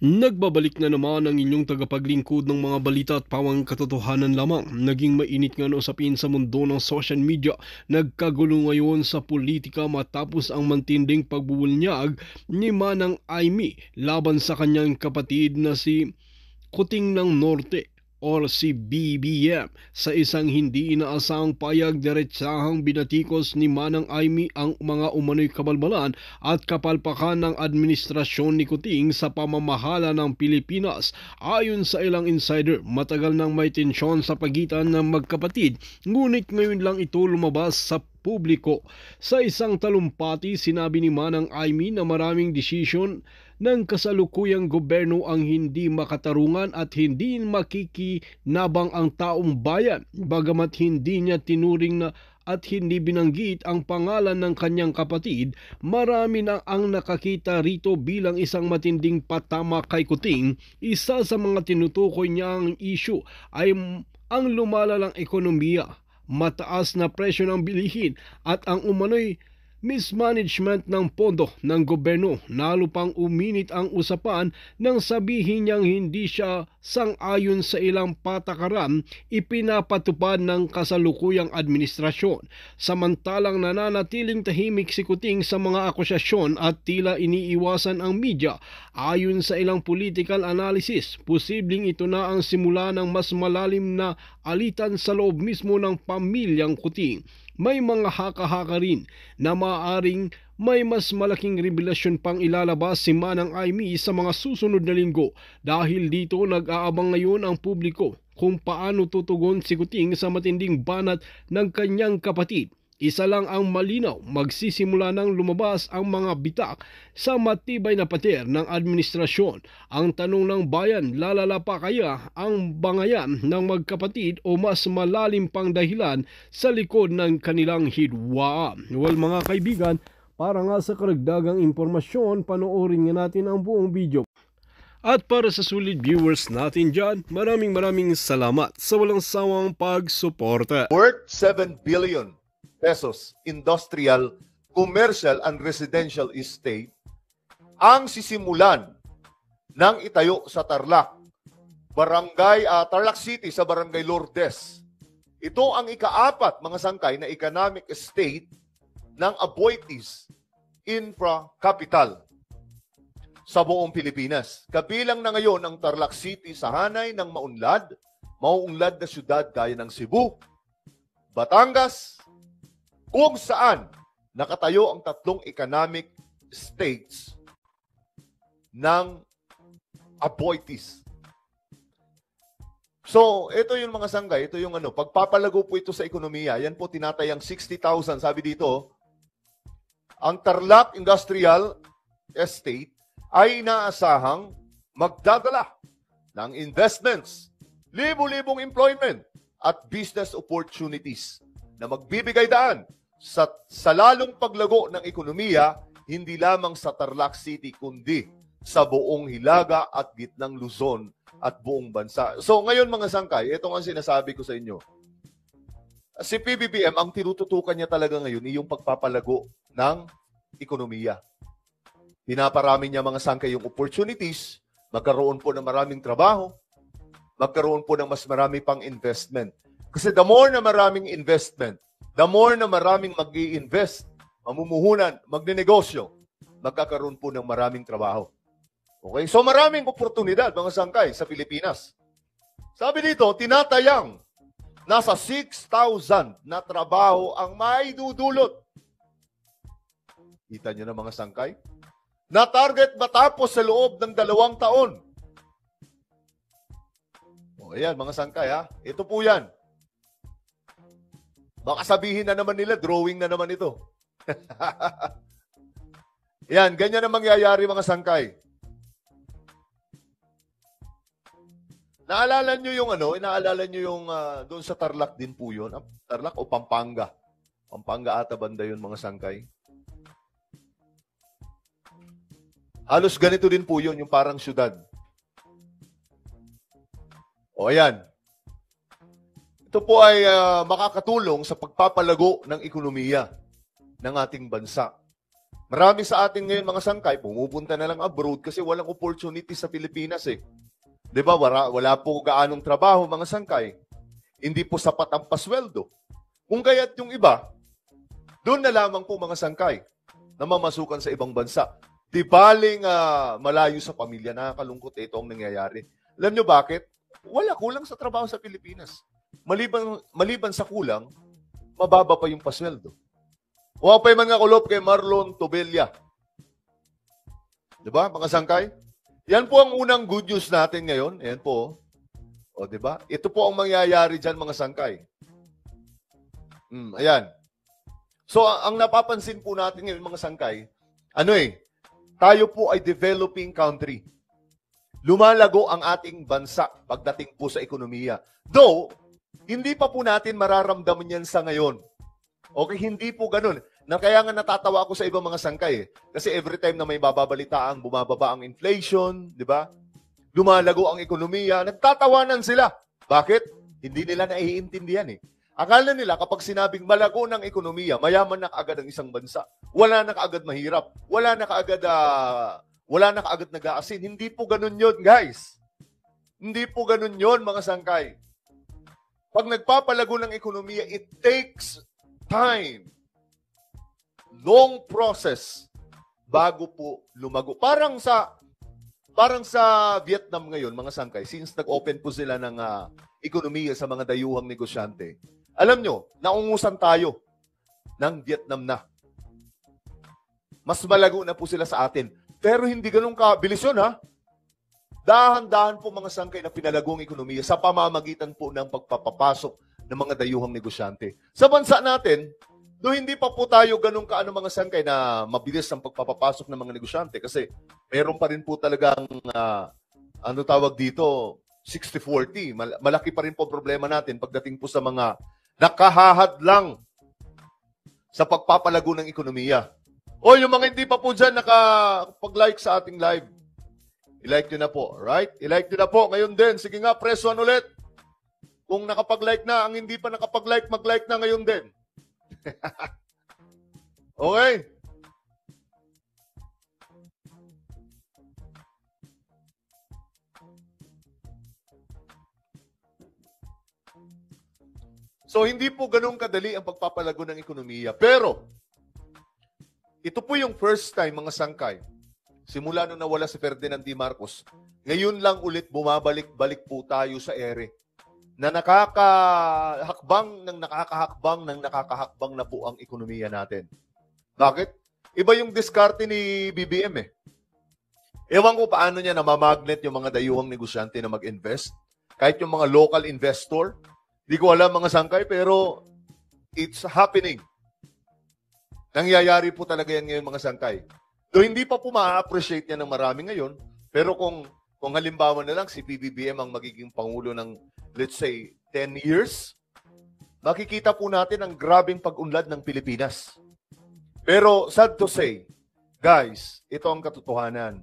Nagbabalik na naman ang inyong tagapaglingkod ng mga balita at pawang katotohanan lamang. Naging mainit nga na usapin sa mundo ng social media. Nagkagulo ngayon sa politika matapos ang matinding pagbubunyag ni Manang Aimee laban sa kanyang kapatid na si Kuting ng Norte or si BBM. Sa isang hindi inaasahang payag, diretsahang binatikos ni Manang Aimee ang mga umano'y kabalbalan at kapalpakan ng administrasyon ni Kuting sa pamamahala ng Pilipinas. Ayon sa ilang insider, matagal nang may tensyon sa pagitan ng magkapatid, ngunit ngayon lang ito lumabas sa publiko. Sa isang talumpati, sinabi ni Manang Aimee na maraming desisyon ng kasalukuyang gobyerno ang hindi makatarungan at hindi makikinabang ang taong bayan, bagamat hindi niya tinuring na at hindi binanggit ang pangalan ng kanyang kapatid. Marami na ang nakakita rito bilang isang matinding patama kay Kuting. Isa sa mga tinutukoy niyang issue ay ang lumalalang ekonomiya, mataas na presyo ng bilihin at ang umano'y mismanagement ng pondo ng gobyerno. Lalo pang uminit ang usapan nang sabihin niyang hindi siya sang-ayon sa ilang patakaran ipinapatupad ng kasalukuyang administrasyon. Samantalang nananatiling tahimik si Kuting sa mga akusasyon at tila iniiwasan ang media. Ayon sa ilang political analysis, posibleng ito na ang simula ng mas malalim na alitan sa loob mismo ng pamilyang Kuting. May mga haka-haka rin na maaaring may mas malaking revelasyon pang ilalabas si Manang Aimee sa mga susunod na linggo. Dahil dito nag-aabang ngayon ang publiko kung paano tutugon si Kuting sa matinding banat ng kanyang kapatid. Isa lang ang malinaw, magsisimula nang lumabas ang mga bitak sa matibay na pader ng administrasyon. Ang tanong ng bayan, lalala pa kaya ang bangayan ng magkapatid o mas malalim pang dahilan sa likod ng kanilang hidwaan? Well mga kaibigan, para nga sa karagdagang impormasyon, panoorin nga natin ang buong video. At para sa sulit viewers natin dyan, maraming salamat sa walang sawang pagsuporta. Worth 7 billion pesos industrial, commercial, and residential estate ang sisimulan ng itayo sa Tarlac, Tarlac City sa Barangay Lourdes. Ito ang ika-4 mga sangkay na economic estate ng Aboitiz Infra Capital sa buong Pilipinas. Kabilang na ngayon ang Tarlac City sa hanay ng mauunlad na syudad gaya ng Cebu, Batangas, kung saan nakatayo ang 3 economic states ng Aboitiz. So, ito yung mga sanggay, ito yung pagpapalago po ito sa ekonomiya. Yan po tinatayang 60,000. Sabi dito, ang Tarlac Industrial Estate ay inaasahang magdadala ng investments, libu-libong employment at business opportunities na magbibigay daan sa lalong paglago ng ekonomiya, hindi lamang sa Tarlac City, kundi sa buong Hilaga at gitnang Luzon at buong bansa. So ngayon mga sangkay, ito ang sinasabi ko sa inyo. Si PBBM, ang tinututukan niya talaga ngayon ay yung pagpapalago ng ekonomiya. Pinaparami niya mga sangkay yung opportunities, magkaroon po ng maraming trabaho, magkaroon po ng mas marami pang investment. Kasi the more na maraming investment, the more na maraming mag-i-invest, mamumuhunan, magnenegosyo, magkakaroon po ng maraming trabaho. Okay? So maraming oportunidad, mga sangkay, sa Pilipinas. Sabi dito, tinatayang nasa 6,000 na trabaho ang maidudulot. Kita nyo na mga sangkay? Na target matapos sa loob ng 2 taon. O ayan, mga sangkay ha. Ito po yan. Baka sabihin na naman nila, drawing na naman ito. Yan, ganyan ang mangyayari mga sangkay. Naalala nyo yung doon sa Tarlac din po yun. Tarlac o Pampanga? Pampanga ata banda yun mga sangkay. Halos ganito din po yun, yung parang syudad. O ayan. Ito po ay makakatulong sa pagpapalago ng ekonomiya ng ating bansa. Marami sa atin ngayon mga sangkay, pumupunta na lang abroad kasi walang opportunity sa Pilipinas eh. 'Di ba? Wala po gaanong trabaho mga sangkay. Hindi po sapat ang pasweldo. Kung kaya't yung iba, doon na lamang po mga sangkay na mamasukan sa ibang bansa. Di baling malayo sa pamilya, nakakalungkot ito ang nangyayari. Alam nyo bakit? Wala, kulang sa trabaho sa Pilipinas. Maliban sa kulang, mababa pa yung pasweldo. O pa man nga kulop kay Marlon Tobella. Di ba, mga sangkay? Yan po ang unang good news natin ngayon. Ayan po. O, di ba? Ito po ang mangyayari dyan, mga sangkay. Ayan. So, ang napapansin po natin ngayon, mga sangkay, tayo po ay developing country. Lumalago ang ating bansa pagdating po sa ekonomiya. Though, hindi pa po natin mararamdaman yan sa ngayon. Okay, hindi po ganun. Kaya nga natatawa ako sa ibang mga sangkay. Kasi every time na may bababalitaan, bumababa ang inflation, di ba? Lumalago ang ekonomiya, nagtatawanan sila. Bakit? Hindi nila naiintindihan eh. Akala nila kapag sinabing malago ng ekonomiya, mayaman na kaagad ang isang bansa. Wala na kaagad mahirap. Wala na kaagad nag-aasin. Hindi po ganun yun, guys. Hindi po ganun yun, mga sangkay. Pag nagpapalago ng ekonomiya, it takes time. Long process bago po lumago. Parang sa Vietnam ngayon, mga sangkay, since nag-open po sila ng ekonomiya sa mga dayuhang negosyante, alam nyo, naungusan tayo ng Vietnam na. Mas malago na po sila sa atin. Pero hindi ganun kabilis yun, ha? Dahan-dahan po mga sangkay na pinalagong ekonomiya sa pamamagitan po ng pagpapapasok ng mga dayuhang negosyante. Sa bansa natin, hindi pa po tayo ganun mga sangkay na mabilis ang pagpapapasok ng mga negosyante kasi meron pa rin po talagang, tawag dito, 60-40. Malaki pa rin po problema natin pagdating po sa mga nakahahadlang sa pagpapalago ng ekonomiya. O yung mga hindi pa po dyan nakapag-like sa ating live, i-like nyo na po, right? I-like nyo na po ngayon din. Sige nga, press 1 ulit. Kung nakapag-like na, ang hindi pa nakapag-like, mag-like na ngayon din. Okay? So, hindi po ganun kadali ang pagpapalago ng ekonomiya. Pero, ito po yung first time, mga sangkay, simula nung nawala si Ferdinand D. Marcos, ngayon lang ulit bumabalik-balik po tayo sa ere na nakakahakbang na po ang ekonomiya natin. Bakit? Iba yung diskarte ni BBM eh. Ewan ko paano niya namamagnet yung mga dayuhang negosyante na mag-invest. Kahit yung mga local investor, di ko alam mga sangkay, pero it's happening. Nangyayari po talaga yan ngayon mga sangkay. So, hindi pa po ma-appreciate yan ng marami ngayon, pero kung halimbawa na lang si PBBM ang magiging pangulo ng, let's say, 10 years, makikita po natin ang grabing pag-unlad ng Pilipinas. Pero, sad to say, guys, ito ang katotohanan.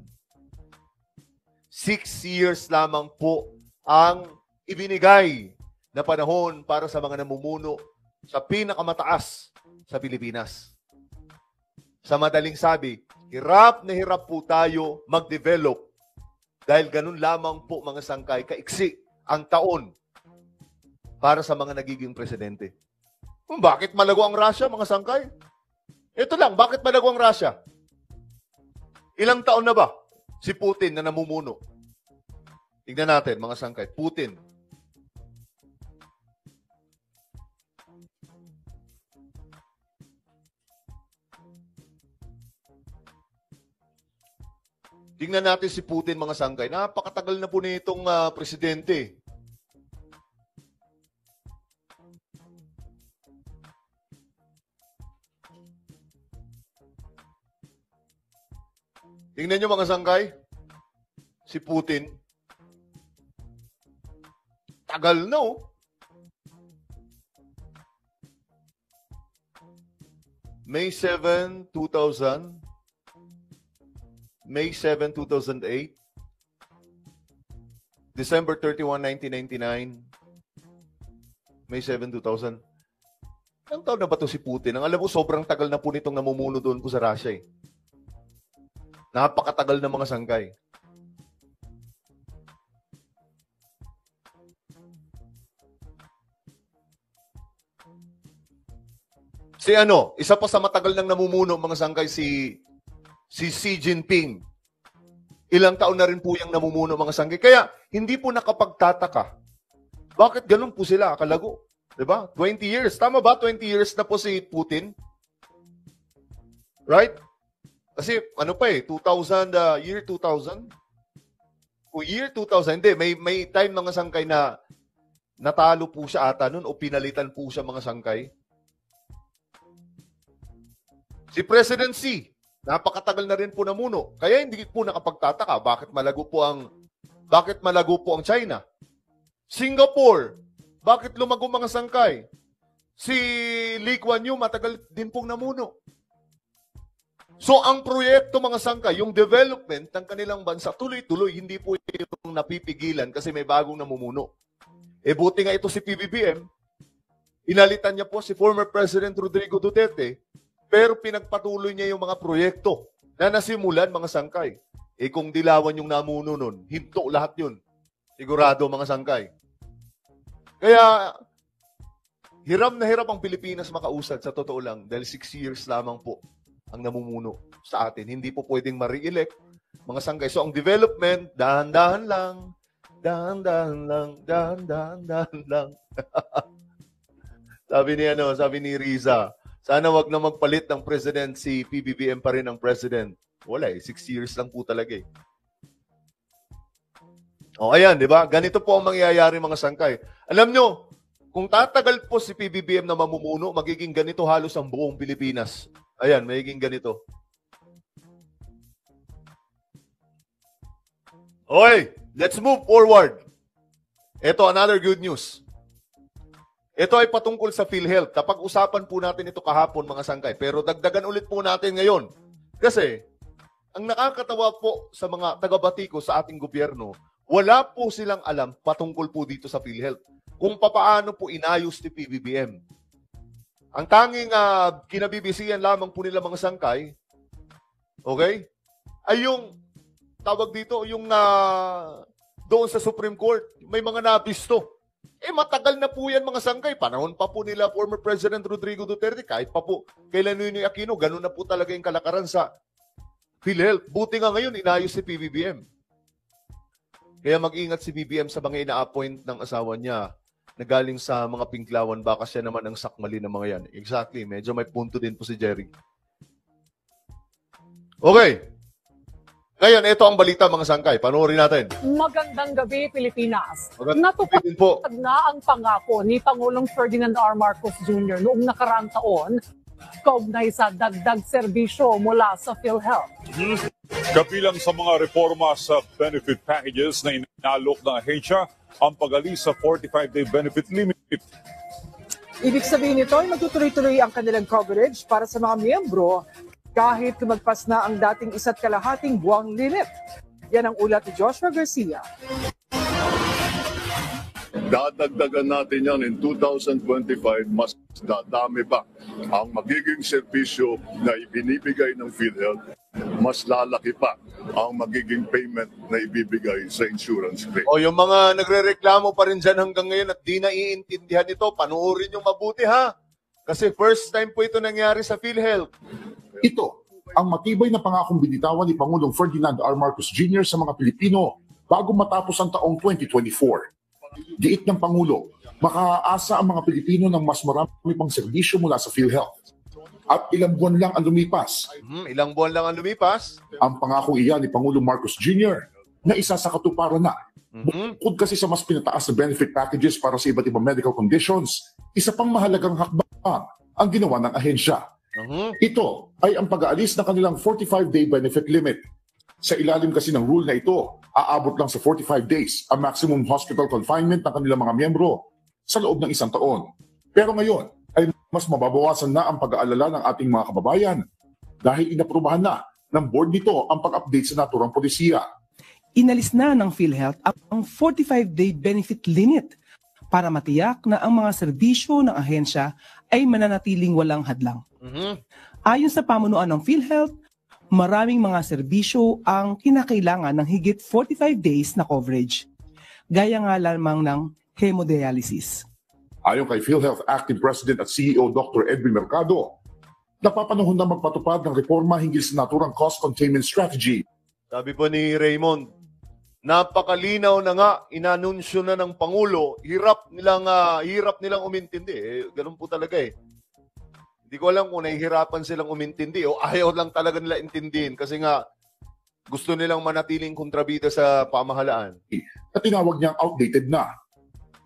6 years lamang po ang ibinigay na panahon para sa mga namumuno sa pinakamataas sa Pilipinas. Sa madaling sabi, hirap na hirap po tayo mag-develop dahil ganun lamang po mga sangkay kaiksi ang taon para sa mga nagiging presidente. Bakit malago ang Russia, mga sangkay? Ito lang, bakit malago ang Russia? Ilang taon na ba si Putin na namumuno? Tingnan natin, mga sangkay. Putin. Tingnan natin si Putin, mga sangkay. Napakatagal na po nitong presidente. Tingnan nyo mga sangkay. Si Putin. Tagal na oh. May 7, 2000. May 7, 2008. December 31, 1999. May 7, 2000. Ilang taon na ba ito si Putin? Ang alam mo, sobrang tagal na po nitong namumuno doon po sa Russia eh. Napakatagal ng mga sangkay. Isa pa sa matagal nang namumuno mga sangkay si Xi Jinping. Ilang taon na rin po yung namumuno mga sangkay. Kaya hindi po nakapagtataka. Bakit ganun po sila kalago? 'Di ba? 20 years. Tama ba? 20 years na po si Putin. Right? Kasi year 2000? Year 2000, hindi. May time mga sangkay na natalo po siya ata nun o pinalitan po siya mga sangkay. Si President Xi, napakatagal na rin po namuno. Kaya hindi po nakapagtataka bakit malago po ang China. Singapore, bakit lumago mga sangkay? Si Lee Kuan Yew, matagal din pong namuno. So, ang proyekto mga sangkay, yung development ng kanilang bansa, tuloy-tuloy, hindi po yung napipigilan kasi may bagong namumuno. Buti nga ito si PBBM, inalitan niya po si former President Rodrigo Duterte, pero pinagpatuloy niya yung mga proyekto na nasimulan mga sangkay. Kung dilawan yung namuno nun, hinto lahat yun. Sigurado mga sangkay. Kaya, hiram na hiram ang Pilipinas makausad sa totoo lang dahil 6 years lamang po ang namumuno sa atin. Hindi po pwedeng ma-re-elect mga sangkay. So, ang development, dahan-dahan lang. Dahan-dahan lang. Dahan-dahan lang. Sabi ni Riza, sana wag na magpalit ng president si PBBM pa rin ang president. Wala 6 years lang po talaga eh. Ayan, di ba? Ganito po ang mangyayari mga sangkay. Alam nyo, kung tatagal po si PBBM na mamumuno, magiging ganito halos ang buong Pilipinas. Ayan, magiging ganito. Okay, let's move forward. Ito, another good news. Ito ay patungkol sa PhilHealth. Napag-usapan po natin ito kahapon mga sangkay, pero dagdagan ulit po natin ngayon. Kasi, ang nakakatawa po sa mga taga-Batiko sa ating gobyerno, wala po silang alam patungkol po dito sa PhilHealth. Kung papaano po inayos ni PBBM. Ang tanging kinabibisihan lamang po nila mga sangkay, okay, ay yung, tawag dito, yung doon sa Supreme Court, may mga nabisto. Matagal na po yan mga sangkay. Panahon pa po nila former President Rodrigo Duterte, kahit pa po kailan Ninoy Aquino, ganun na po talaga yung kalakaran sa PhilHealth. Buti nga ngayon, inayos si PBBM. Kaya mag-ingat si BBM sa mga ina-appoint ng asawa niya na galing sa mga pinklawan, baka siya naman ang sakmali ng mga yan. Exactly, medyo may punto din po si Jerry. Okay. Ngayon, ito ang balita mga sangkay. Panoorin natin. Magandang gabi, Pilipinas. Magandang gabi din po. Natupad na ang pangako ni Pangulong Ferdinand R. Marcos Jr. noong nakaraang taon kaugnay sa dagdag serbisyo mula sa PhilHealth. Kabilang sa mga reforma sa benefit packages na inalok ng ahensya, ang pag-alis sa 45-day benefit limit. Ibig sabihin nito ay magtutuloy-tuloy ang kanilang coverage para sa mga miyembro kahit lumagpas na ang dating 1.5 buwang limit. Yan ang ulat ni Joshua Garcia. Dadagdagan natin yan in 2025, mas dadami pa ang magiging serbisyo na ibinibigay ng PhilHealth. Mas lalaki pa ang magiging payment na ibibigay sa insurance claim. Yung mga nagrereklamo pa rin dyan hanggang ngayon at di naiintindihan ito, panoorin yung mabuti ha. Kasi first time po ito nangyari sa PhilHealth. Ito ang matibay na pangakong binitawan ni Pangulong Ferdinand R. Marcos Jr. sa mga Pilipino bago matapos ang taong 2024. Diit ng Pangulo, makaaasa ang mga Pilipino ng mas marami pang serbisyo mula sa PhilHealth. At ilang buwan lang ang lumipas. Ilang buwan lang ang lumipas. Ang pangako iyan ni Pangulong Marcos Jr. na isa sa katuparan na. Bukod kasi sa mas pinataas na benefit packages para sa iba't ibang medical conditions, isa pang mahalagang hakbang ang ginawa ng ahensya. Ito ay ang pag-aalis ng kanilang 45-day benefit limit. Sa ilalim kasi ng rule na ito, aabot lang sa 45 days ang maximum hospital confinement ng kanilang mga miyembro sa loob ng 1 taon. Pero ngayon, ay mas mababawasan na ang pag-aalala ng ating mga kababayan dahil inaprubahan na ng board nito ang pag-update sa naturang polisiya. Inalis na ng PhilHealth ang 45-day benefit limit para matiyak na ang mga serbisyo ng ahensya ay mananatiling walang hadlang. Ayon sa pamunuan ng PhilHealth, maraming mga serbisyo ang kinakailangan ng higit 45 days na coverage, gaya nga lamang ng hemodialysis. Ayon kay PhilHealth Acting President at CEO Dr. Edwin Mercado, napapanahon na magpatupad ng reforma hinggil sa naturang cost containment strategy. Sabi po ni Raymond, napakalinaw na nga, inanunsyo na ng Pangulo, hirap nilang umintindi. Ganun po talaga eh. Hindi ko alam kung nahihirapan silang umintindi o ayaw lang talaga nila intindihin kasi nga gusto nilang manatiling kontrabida sa pamahalaan. Na tinawag niyang outdated na.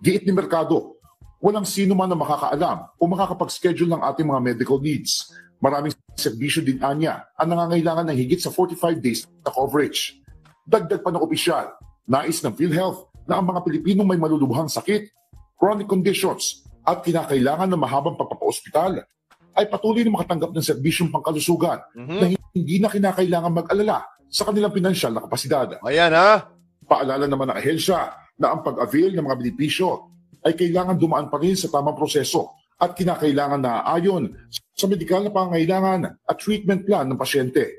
Giit ni Mercado, walang sino man na makakaalam o makakapag-schedule ng ating mga medical needs. Maraming serbisyo din anya ang nangangailangan ng higit sa 45 days na coverage. Dagdag pa ng opisyal, nais ng PhilHealth na ang mga Pilipinong may malulubhang sakit, chronic conditions at kinakailangan ng mahabang pagpapaospital ay patuloy na makatanggap ng serbisyong pangkalusugan na hindi na kinakailangan mag-alala sa kanilang pinansyal na kapasidad. Ayan ha. Paalala naman ng ahensya na ang pag-avail ng mga benepisyo ay kailangan dumaan pa rin sa tamang proseso at kinakailangan na ayon sa medikal na pangangailangan at treatment plan ng pasyente.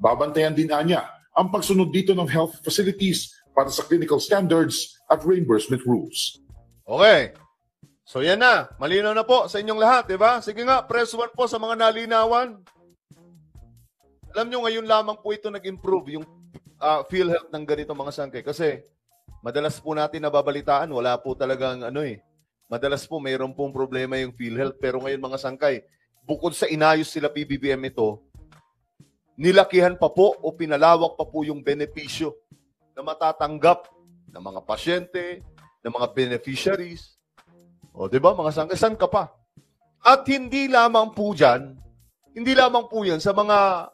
Babantayan din niya ang pagsunod dito ng health facilities para sa clinical standards at reimbursement rules. Okay. So yan na. Malinaw na po sa inyong lahat, di ba? Sige nga, press 1 po sa mga nalinawan. Alam nyo, ngayon lamang po ito nag-improve yung PhilHealth ng ganito mga sangkay. Kasi madalas po natin nababalitaan, wala po talagang madalas po mayroon pong problema yung PhilHealth. Pero ngayon mga sangkay, bukod sa inayos sila PBBM ito, nilakihan pa po o pinalawak pa po yung benepisyo na matatanggap ng mga pasyente, ng mga beneficiaries. O, di ba, mga sangkay, saan ka pa? At hindi lamang po dyan, hindi lamang po yan sa mga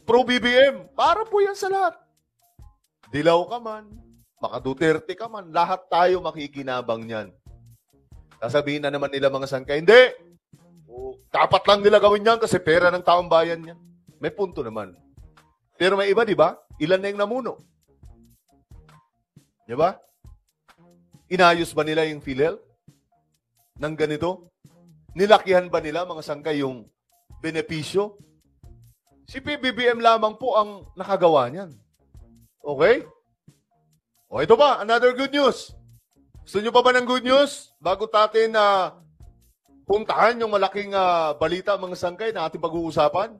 pro-BBM. Para po yan sa lahat. Dilaw ka man, maka-Duterte ka man, lahat tayo makikinabang niyan. Sasabihin na naman nila mga sangkay, hindi. O, dapat lang nila gawin yan kasi pera ng taong bayan yan. May punto naman. Pero may iba, di ba? Ilan na yung namuno? Di ba? Inayos ba nila yung PhilHealth? Nang ganito? Nilakihan ba nila, mga sangkay, yung benepisyo? Si PBBM lamang po ang nakagawa niyan. Okay? O ito pa, another good news. Gusto nyo pa ba ng good news? Bago natin puntahan yung malaking balita, mga sangkay, na ating pag-uusapan.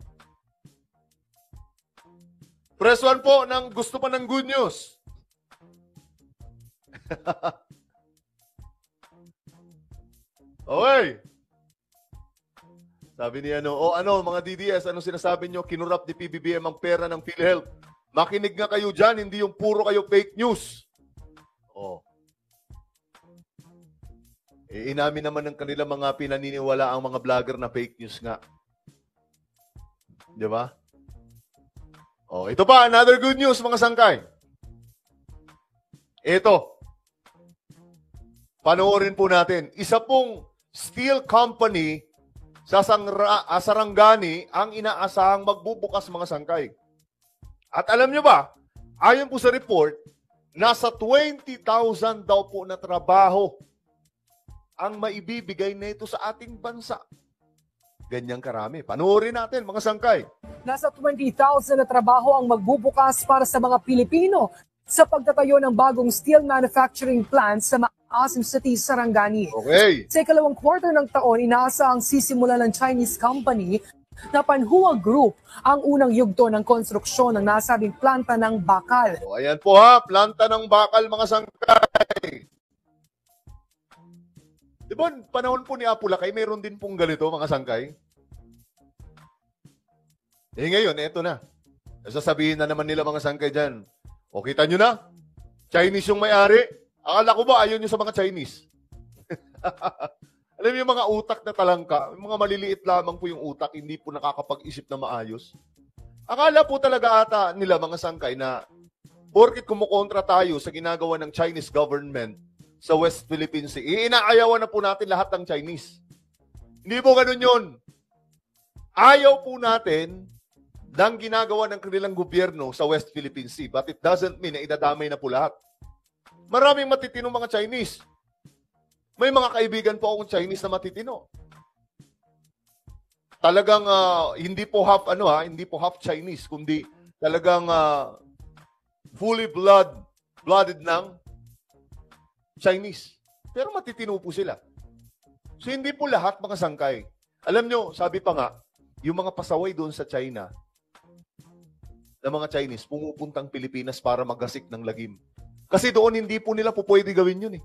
Press 1 po ng gusto pa ng good news. Okay. Sabi ni mga DDS, anong sinasabi nyo? Kinurap ni PBBM ang pera ng PhilHealth. Makinig nga kayo dyan, hindi yung puro kayo fake news. Inamin naman ng kanila mga pinaniniwala ang mga vlogger na fake news nga. Di ba? Ito pa, another good news, mga sangkay. Ito. Panoorin po natin. Isa pong steel company sa Sarangani ang inaasahang magbubukas, mga sangkay. At alam nyo ba, ayon po sa report, nasa 20,000 daw po na trabaho ang maibibigay nito sa ating bansa. Ganyang karami. Panoorin natin, mga sangkay. Nasa 20,000 na trabaho ang magbubukas para sa mga Pilipino sa pagtatayo ng bagong steel manufacturing plant sa Maasim City, Sarangani. Okay. Sa ikalawang quarter ng taon, inaasahang sisimula ng Chinese company na Panhua Group ang unang yugto ng konstruksyon ng nasabing planta ng bakal. Ayan po ha, planta ng bakal, mga sangkay. Di ba, panahon po ni Apulakay, mayroon din pong ganito, mga sangkay. Ngayon, eto na. Sasabihin na naman nila, mga sangkay dyan. O, kita nyo na? Chinese yung may-ari. Akala ko ba ayaw nyo sa mga Chinese? Alam mo yung mga utak na talangka, yung mga maliliit lamang po yung utak, hindi po nakakapag-isip na maayos. Akala po talaga ata nila, mga sangkay, na porket kumukontra tayo sa ginagawa ng Chinese government sa West Philippine Sea, inaayawan na po natin lahat ng Chinese. Hindi po ganun yun. Ayaw po natin ng ginagawa ng kanilang gobyerno sa West Philippine Sea, but it doesn't mean na idadamay na po lahat. Maraming matitinong mga Chinese. May mga kaibigan po akong Chinese na matitino. talagang hindi po hindi po half Chinese, kundi talagang fully blooded ng Chinese. Pero matitino po sila. So hindi po lahat mga sangkay. Alam nyo, sabi pa nga, yung mga pasaway doon sa China, na mga Chinese, pumupuntang Pilipinas para magasik ng lagim. Kasi doon hindi po nila po pwede gawin yun eh.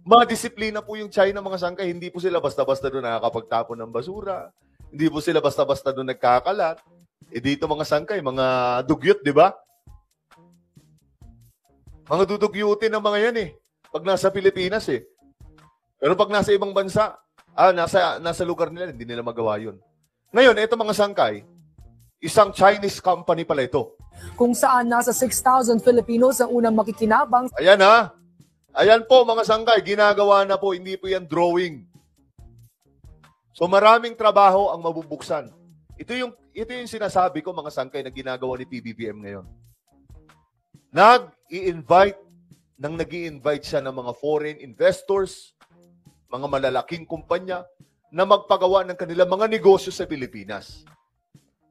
Madisiplina po yung China mga sangkay, hindi po sila basta-basta doon nakakapagtapon ng basura, hindi po sila basta-basta doon nagkakalat. Dito mga sangkay, mga dugyot, di ba? Mga dudugyutin ng mga yan eh. Pag nasa Pilipinas eh. Pero pag nasa ibang bansa, nasa lugar nila, hindi nila magawa yun. Ngayon, ito mga sangkay, isang Chinese company pala ito. Kung saan nasa 6,000 Filipinos ang unang makikinabang. Ayan ha. Ayan po mga sangkay, ginagawa na po, hindi po yan drawing. So maraming trabaho ang mabubuksan. Ito yung sinasabi ko mga sangkay na ginagawa ni PBBM ngayon. Nag-i-invite siya ng mga foreign investors, mga malalaking kumpanya, na magpagawa ng kanilang mga negosyo sa Pilipinas.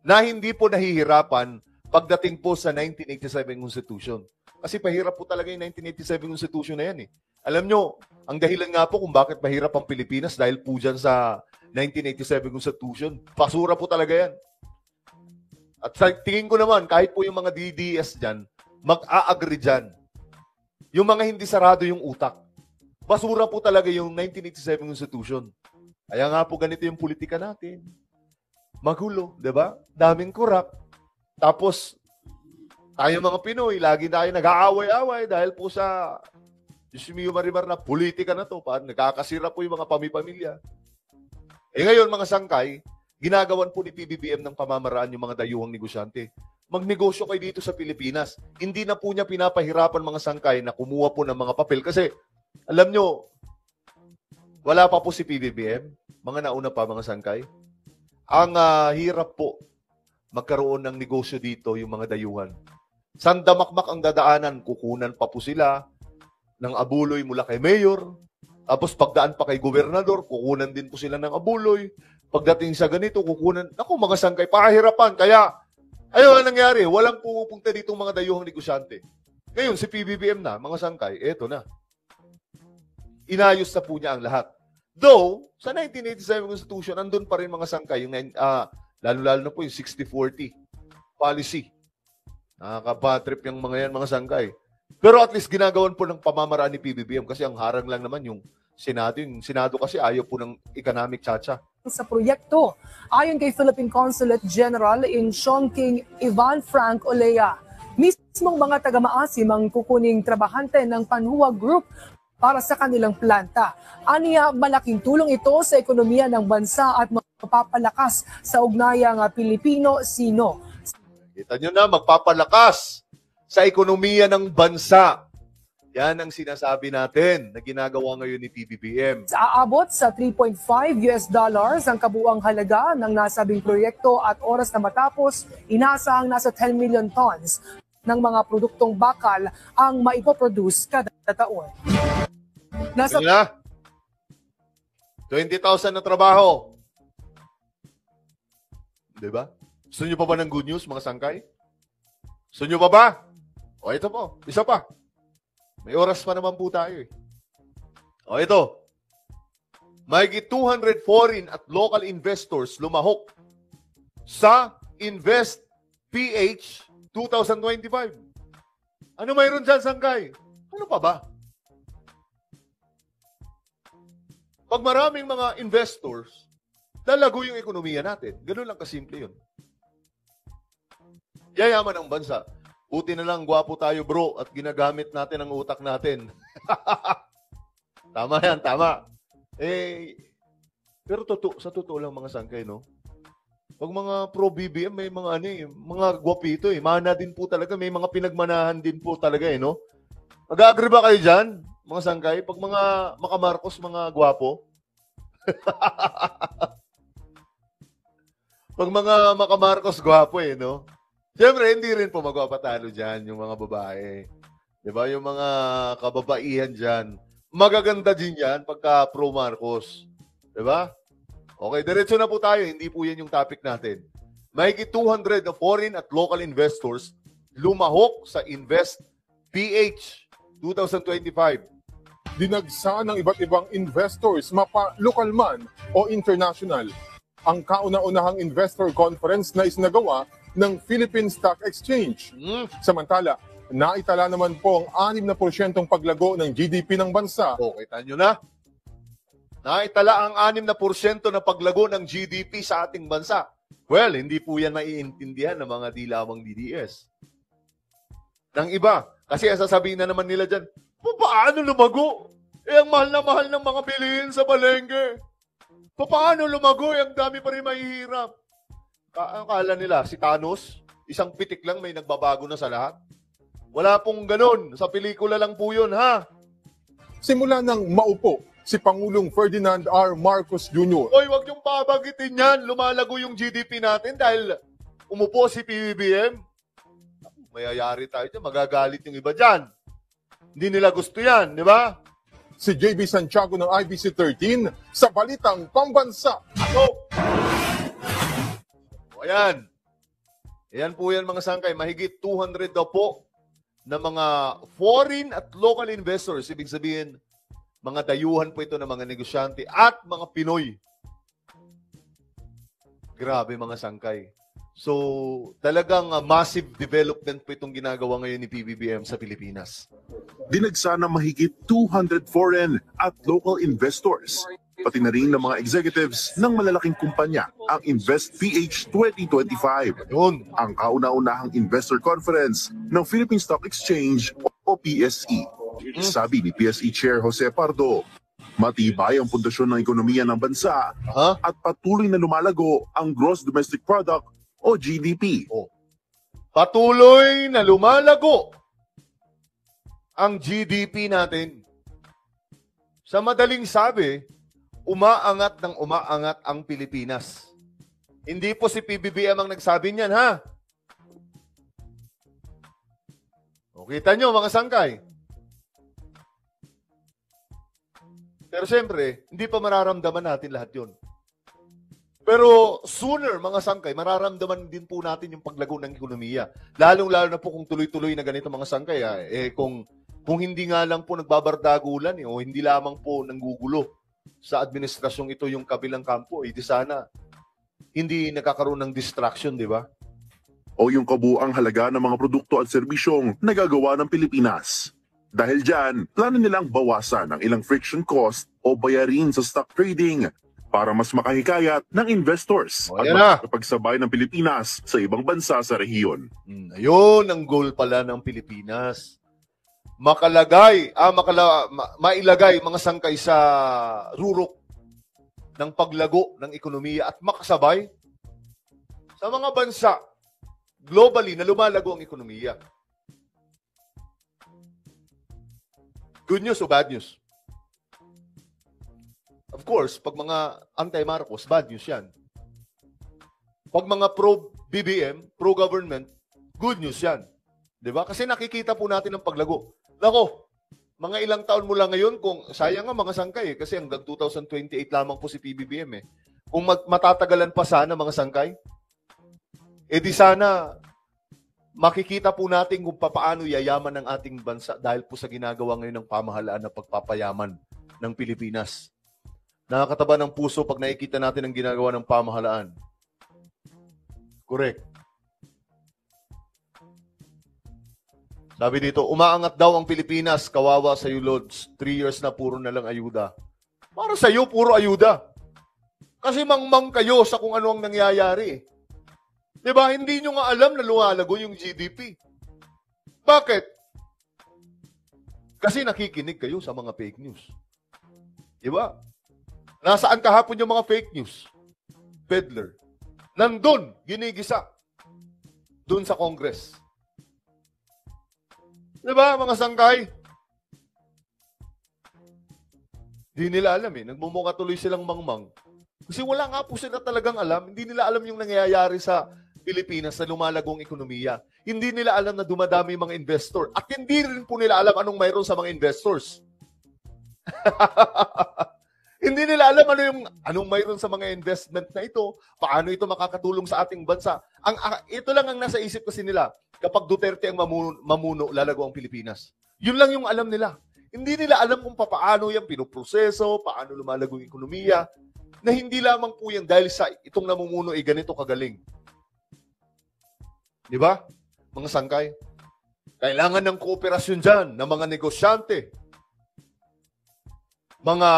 Na hindi po nahihirapan pagdating po sa 1987 Constitution. Kasi pahirap po talaga yung 1987 Constitution na yan eh. Alam nyo, ang dahilan nga po kung bakit mahirap ang Pilipinas dahil po dyan sa 1987 Constitution, basura po talaga yan. At sa tingin ko naman, kahit po yung mga DDS dyan, mag-a-agree dyan. Yung mga hindi sarado yung utak. Basura po talaga yung 1987 Constitution. Kaya nga po ganito yung politika natin. Magulo, di ba? Daming korap. Tapos, tayo mga Pinoy, lagi tayo nag-aaway-away dahil po sa Diyos Marimar na politika na to. Nagkakasira po yung mga pamilya. Ngayon, mga sangkay, ginagawan po ni PBBM ng pamamaraan yung mga dayuhang negosyante. Magnegosyo kayo dito sa Pilipinas. Hindi na po niya pinapahirapan mga sangkay na kumuha po ng mga papel. Kasi, alam nyo, wala pa po si PBBM. Mga nauna pa mga sangkay. Ang hirap po magkaroon ng negosyo dito yung mga dayuhan. Sandamakmak ang dadaanan, kukunan pa po sila ng abuloy mula kay mayor. Tapos pagdaan pa kay gobernador, kukunan din po sila ng abuloy. Pagdating sa ganito, kukunan. Naku, mga sangkay, pakahirapan. Kaya, ayun ang nangyari. Walang pumupunta dito mga dayuhang negosyante. Ngayon, si PBBM na, mga sangkay, eto na. Inayos na po niya ang lahat. Though, sa 1987 Constitution, andun pa rin mga sangkay, yung, lalo-lalo na po yung 60-40 policy. Nakakabatrip yung mga yan, mga sangkay. Pero at least ginagawan po ng pamamaraan ni PBBM kasi ang harang lang naman yung Senado. Yung Senado kasi ayaw po ng economic chacha. Sa proyekto, ayon kay Philippine Consulate General in Chongqing, Ivan Frank Olea, mismong mga taga-maasim ang kukuning trabahante ng Panhua Group para sa kanilang planta. Aniya, malaking tulong ito sa ekonomiya ng bansa at magpapalakas sa ugnayang Pilipino-Sino. Kita nyo na, magpapalakas sa ekonomiya ng bansa. Yan ang sinasabi natin na ginagawa ngayon ni PBBM. Aabot sa $3.5 ang kabuang halaga ng nasabing proyekto at oras na matapos, inasahang nasa 10 million tons ng mga produktong bakal ang maipoproduce kada taon. Nasa 20,000 na trabaho. Diba? Gusto nyo pa ba ng good news, mga sangkay? Gusto nyo pa ba? O ito po, isa pa. May oras pa naman po tayo eh. O ito. Mahigit 200 foreign at local investors lumahok sa Invest PH 2025. Ano mayroon dyan, sangkay? Ano pa ba? Pag maraming mga investors, lalago yung ekonomiya natin. Ganun lang kasimple yun. Yayaman ang bansa. Buti na lang, gwapo tayo bro, at ginagamit natin ang utak natin. Tama yan, tama. Pero sa totoo lang mga sangkay, no? Pag mga pro-BBM, may mga mga gwapito eh. Mana din po talaga, may mga pinagmanahan din po talaga eh, no? Mag-agree ba kayo dyan, mga sangkay? Pag mga makamarkos, mga gwapo? Pag mga makamarkos, gwapo eh, no? Siyempre, hindi rin po magpapatalo dyan yung mga babae. Diba? Yung mga kababaihan dyan. Magaganda din yan pagka pro-Marcos. Diba? Okay, diretso na po tayo. Hindi po yan yung topic natin. Mahigit 200 na foreign at local investors lumahok sa Invest PH 2025. Dinagsa ng iba't ibang investors, mapa lokal man o international, ang kauna-unahang investor conference na isinagawa ng Philippine Stock Exchange. Samantala, naitala naman po ang 6% paglago ng GDP ng bansa. O, kita nyo na. Naitala ang 6% na paglago ng GDP sa ating bansa. Well, hindi po yan maiintindihan ng mga di lamang DDS. Ng iba, kasi ang sasabihin na naman nila dyan, paano lumago? Ang mahal na mahal ng mga bilihin sa palengke. Paano lumago? Ang dami pa rin mahihirap. Akala nila, si Thanos, isang pitik lang may nagbabago na sa lahat. Wala pong ganun. Sa pelikula lang po yun, ha? Simula nang maupo si Pangulong Ferdinand R. Marcos Jr. Oy, wag yung babagitin yan. Lumalago yung GDP natin dahil umupo si PBBM. Mayayari tayo dyan. Magagalit yung iba dyan. Hindi nila gusto yan, di ba? Si JB Santiago ng IBC 13 sa Balitang Pambansa. Ayan. Ayan po yan mga sangkay. Mahigit 200 daw po na mga foreign at local investors. Ibig sabihin, mga dayuhan po ito ng mga negosyante at mga Pinoy. Grabe mga sangkay. So, talagang massive development po itong ginagawa ngayon ni PBBM sa Pilipinas. Dinagsa ng mahigit 200 foreign at local investors, pati na rin ng mga executives ng malalaking kumpanya ang Invest PH 2025. Yun. Ang kauna-unahang investor conference ng Philippine Stock Exchange o PSE. Sabi ni PSE Chair Jose Pardo, matibay ang pundasyon ng ekonomiya ng bansa at patuloy na lumalago ang Gross Domestic Product o GDP. Patuloy na lumalago ang GDP natin. Sa madaling sabi, umaangat ng umaangat ang Pilipinas. Hindi po si PBBM ang nagsabi niyan, ha? O, kita nyo, mga sangkay. Pero siyempre, hindi pa mararamdaman natin lahat yun. Pero sooner, mga sangkay, mararamdaman din po natin yung paglago ng ekonomiya. Lalong-lalo na po kung tuloy-tuloy na ganito mga sangkay. Kung hindi nga lang po nagbabardagulan o hindi lamang po nanggugulo sa administrasyong ito yung kabilang kampo, di sana hindi nakakaroon ng distraction, di ba? O yung kabuang halaga ng mga produkto at serbisyong nagagawa ng Pilipinas. Dahil dyan, plano nilang bawasan ang ilang friction cost o bayarin sa stock trading para mas makahikayat ng investors at makapagsabay ng Pilipinas sa ibang bansa sa rehiyon. Ayun ang goal pala ng Pilipinas. Mailagay mga sangkay sa rurok ng paglago ng ekonomiya at makasabay sa mga bansa globally na lumalago ang ekonomiya. Good news o bad news? Of course, pag mga anti-Marcos, bad news yan. Pag mga pro-BBM, pro-government, good news yan. Diba? Kasi nakikita po natin ang paglago. Nako, mga ilang taon mula ngayon, kung sayang nga mga sangkay, kasi hanggang 2028 lamang po si PBBM eh. Kung matatagalan pa sana mga sangkay, di sana makikita po natin kung paano yayaman ng ating bansa dahil po sa ginagawa ngayon ng pamahalaan na pagpapayaman ng Pilipinas. Nakakataba ng puso pag nakikita natin ang ginagawa ng pamahalaan. Correct. Sabi dito, umaangat daw ang Pilipinas, kawawa sa iyo, Lods. 3 years na puro na lang ayuda. Para sa iyo, puro ayuda. Kasi mangmang kayo sa kung ano ang nangyayari. Diba? Hindi nyo nga alam na lumalago yung GDP. Bakit? Kasi nakikinig kayo sa mga fake news. Diba? Nasaan kahapon yung mga fake news? Peddler. Nandun, ginigisa. Doon sa Congress. Diba, mga sangkay? Di nila alam eh. Nagmumukha tuloy silang mangmang. Kasi wala nga po sila talagang alam. Hindi nila alam yung nangyayari sa Pilipinas na lumalagong ekonomiya. Hindi nila alam na dumadami yung mga investor. At hindi rin po nila alam anong mayroon sa mga investors. Hindi nila alam anong mayroon sa mga investment na ito, paano ito makakatulong sa ating bansa. Ito lang ang nasa isip kasi nila. Kapag Duterte ang mamuno, lalago ang Pilipinas. Yun lang yung alam nila. Hindi nila alam kung paano yan pinoproseso, paano lumalago yung ekonomiya, na hindi lamang po yan dahil sa itong namumuno ay ganito kagaling. Di ba? Mga sangkay. Kailangan ng kooperasyon dyan ng mga negosyante, mga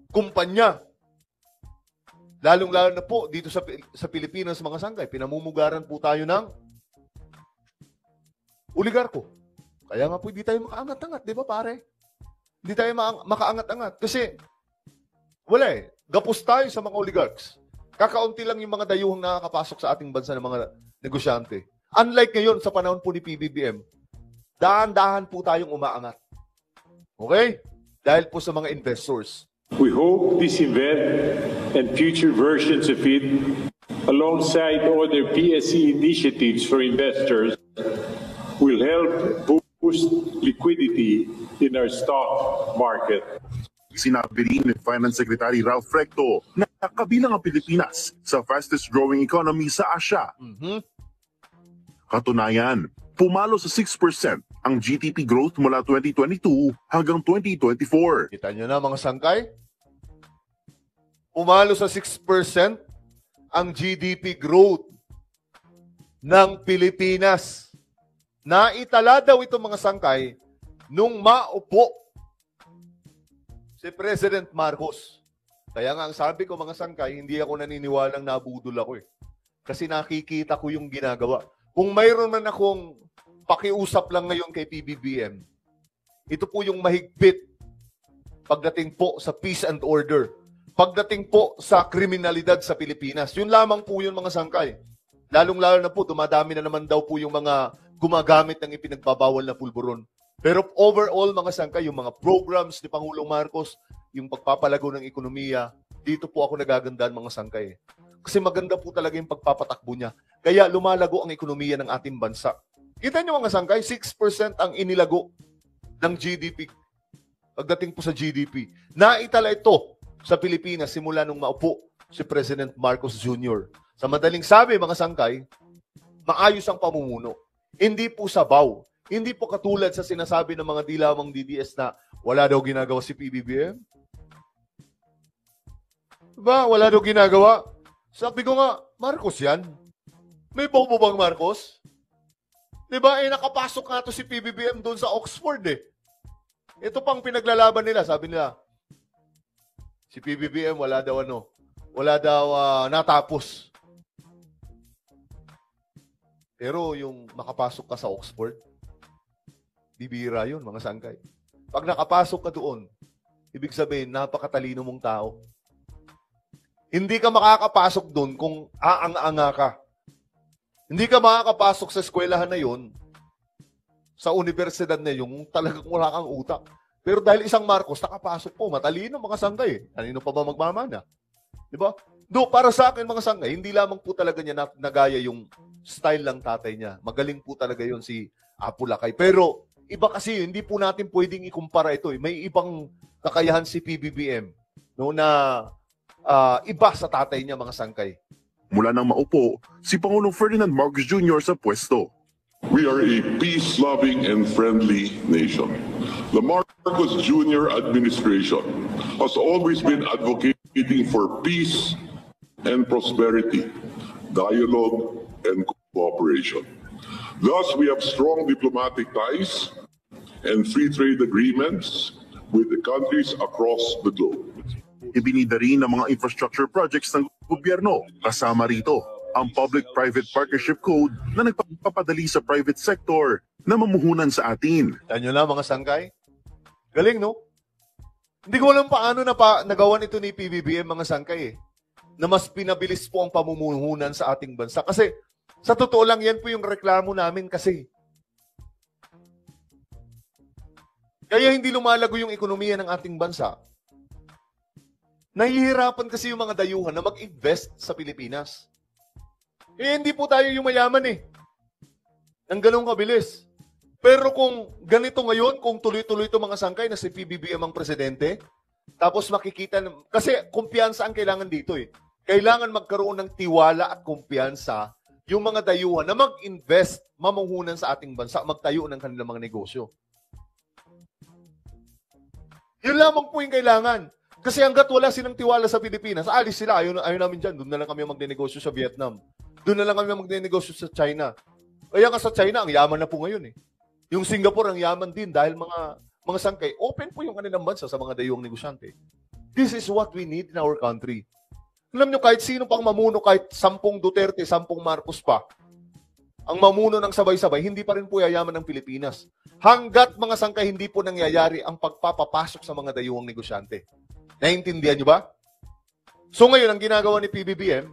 kumpanya. Lalong-lalo na po dito sa Pilipinas, mga sangkay, pinamumugaran po tayo ng oligarko. Kaya nga po hindi tayo makaangat-angat, di ba pare? Hindi tayo makaangat-angat. Kasi, wala eh. Gapos tayo sa mga oligarchs. Kakaunti lang yung mga dayuhang nakakapasok sa ating bansa ng mga negosyante. Unlike ngayon, sa panahon po ni PBBM, dahan-dahan po tayong umaangat. Okay? Dahil po sa mga investors. We hope this event and future versions of it, alongside other PSE initiatives for investors, will help boost liquidity in our stock market. Sinabi rin ni Finance Secretary Ralph Recto na kabilang ang Pilipinas sa fastest growing economy sa Asia. Katunayan, pumalo sa 6% ang GDP growth mula 2022 hanggang 2024. Kita nyo na mga sangkay? Pumalo sa 6% ang GDP growth ng Pilipinas. Naitala daw ito mga sangkay nung maupo si President Marcos. Kaya nga ang sabi ko mga sangkay, hindi ako naniniwalang nabudol ako eh. Kasi nakikita ko yung ginagawa. Kung mayroon man akong pakiusap lang ngayon kay PBBM, ito po yung mahigpit pagdating po sa peace and order. Pagdating po sa kriminalidad sa Pilipinas. Yun lamang po yun mga sangkay. Lalong-lalo na po, dumadami na naman daw po yung mga gumagamit ng ipinagbabawal na pulburon. Pero overall mga sangkay, yung mga programs ni Pangulong Marcos, yung pagpapalago ng ekonomiya, dito po ako nagagandaan mga sangkay. Kasi maganda po talaga yung pagpapatakbo niya. Kaya lumalago ang ekonomiya ng ating bansa. Kita niyo mga sangkay, 6% ang inilago ng GDP. Pagdating po sa GDP. Naitala ito sa Pilipinas simula nung maupo si President Marcos Jr. Sa madaling sabi mga sangkay, maayos ang pamumuno. Hindi po sabaw. Hindi po katulad sa sinasabi ng mga dilawang DDS na wala daw ginagawa si PBBM. Diba? Wala daw ginagawa. Sabi ko nga, Marcos yan. May bobo bang Marcos? Diba? Nakapasok nga to si PBBM doon sa Oxford eh. Ito pang pinaglalaban nila. Sabi nila, si PBBM wala daw natapos. Pero yung makapasok ka sa Oxford, bibira yun, mga sangkay. Pag nakapasok ka doon, ibig sabihin, napakatalino mong tao. Hindi ka makakapasok doon kung aang-anga ka. Hindi ka makakapasok sa eskwelahan na yun, sa universidad na yun, talagang wala kang utak. Pero dahil isang Marcos, nakapasok po, matalino mga sangkay. Kanino pa ba magmamana? Diba? Para sa akin mga sangkay, hindi lamang po talaga niya nagaya yung style lang tatay niya. Magaling po talaga yun si Apo Lakay. Pero iba kasi, hindi po natin pwedeng ikumpara ito. May ibang kakayahan si PBBM no, na iba sa tatay niya mga sangkay. Mula nang maupo, si Pangulong Ferdinand Marcos Jr. sa pwesto. We are a peace-loving and friendly nation. The Marcos Jr. administration has always been advocating for peace and prosperity, dialogue and cooperation. Thus, we have strong diplomatic ties and free trade agreements with the countries across the globe. Ibinida rin ang mga infrastructure projects ng gobyerno. Kasama rito ang Public-Private Partnership Code na nagpapadali sa private sector na mamuhunan sa atin. Yan na mga sangkay. Galing, no? Hindi ko alam paano nagawa nito ni PBBM mga sangkay eh. Na mas pinabilis po ang pamumuhunan sa ating bansa. Kasi sa totoo lang yan po yung reklamo namin kasi. Kaya hindi lumalago yung ekonomiya ng ating bansa. Nahihirapan kasi yung mga dayuhan na mag-invest sa Pilipinas. Hindi po tayo yung mayaman eh. Ang ganong kabilis. Pero kung ganito ngayon, kung tuloy-tuloy ito mga sangkay na si PBBM ang presidente, Tapos makikita, kasi kumpiyansa ang kailangan dito eh. Kailangan magkaroon ng tiwala at kumpiyansa yung mga dayuhan na mag-invest, mamuhunan sa ating bansa, magtayo ng kanilang mga negosyo. Yun lamang po yung kailangan. Kasi hanggat wala silang tiwala sa Pilipinas, alis sila, ayaw namin dyan, doon na lang kami magnenegosyo sa Vietnam. Doon na lang kami magnenegosyo sa China. Kaya nga sa China, ang yaman na po ngayon eh. Yung Singapore, ang yaman din dahil mga sangkay, open po yung kanilang bansa sa mga dayuhang negosyante. This is what we need in our country. Alam nyo, kahit sino pang mamuno, kahit 10 Duterte, 10 Marcos pa, ang mamuno ng sabay-sabay, hindi pa rin po yayaman ng Pilipinas. Hanggat mga sangkay, hindi po nangyayari ang pagpapapasok sa mga dayuhang negosyante. Naiintindihan nyo ba? So ngayon, ang ginagawa ni PBBM,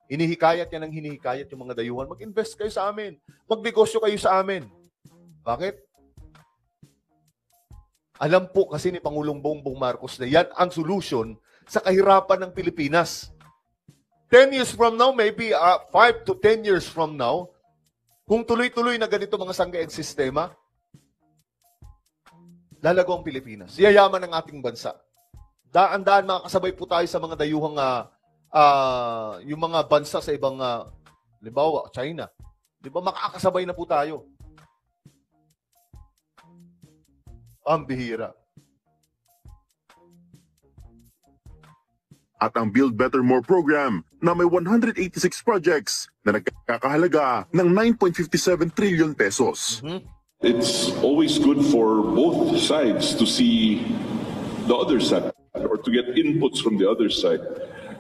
hinihikayat niya ng hinihikayat yung mga dayuhan, mag-invest kayo sa amin. Magnegosyo kayo sa amin. Bakit? Alam po kasi ni Pangulong Bongbong Marcos na yan ang solution sa kahirapan ng Pilipinas. 10 years from now, maybe 5 to 10 years from now, kung tuloy-tuloy na ganito mga sangkay ang sistema, lalago ang Pilipinas. Yayaman ang ating bansa. Daan-daan makakasabay po tayo sa mga dayuhang yung mga bansa sa ibang, halimbawa, China. Di ba makakasabay na po tayo? Ang bihira. At ang Build Better More program na may 186 projects na nagkakahalaga ng 9.57 trillion pesos. It's always good for both sides to see the other side or to get inputs from the other side.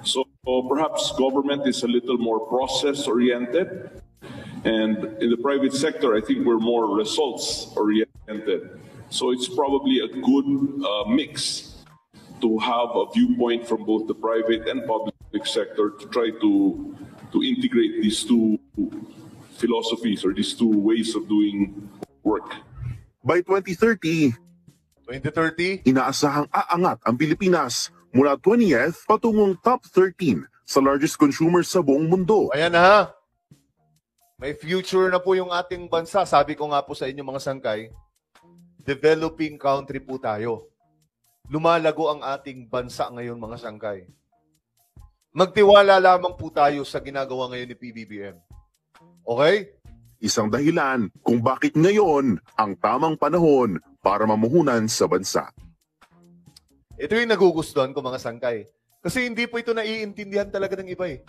So perhaps government is a little more process-oriented, and in the private sector, I think we're more results-oriented. So it's probably a good mix to have a viewpoint from both the private and public sector to try to integrate these two philosophies or these two ways of doing work. By 2030, inaasahang aangat ang Pilipinas mula 20th patungong top 13 sa largest consumers sa buong mundo. Ayan na. May future na po yung ating bansa. Sabi ko nga po sa inyo mga sangkay, developing country po tayo. Lumalago ang ating bansa ngayon mga sangkay. Magtiwala lamang po tayo sa ginagawa ngayon ni PBBM. Okay? Isang dahilan kung bakit ngayon ang tamang panahon para mamuhunan sa bansa. Ito yung nagugustuhan ko mga sangkay. Kasi hindi po ito naiintindihan talaga ng iba eh.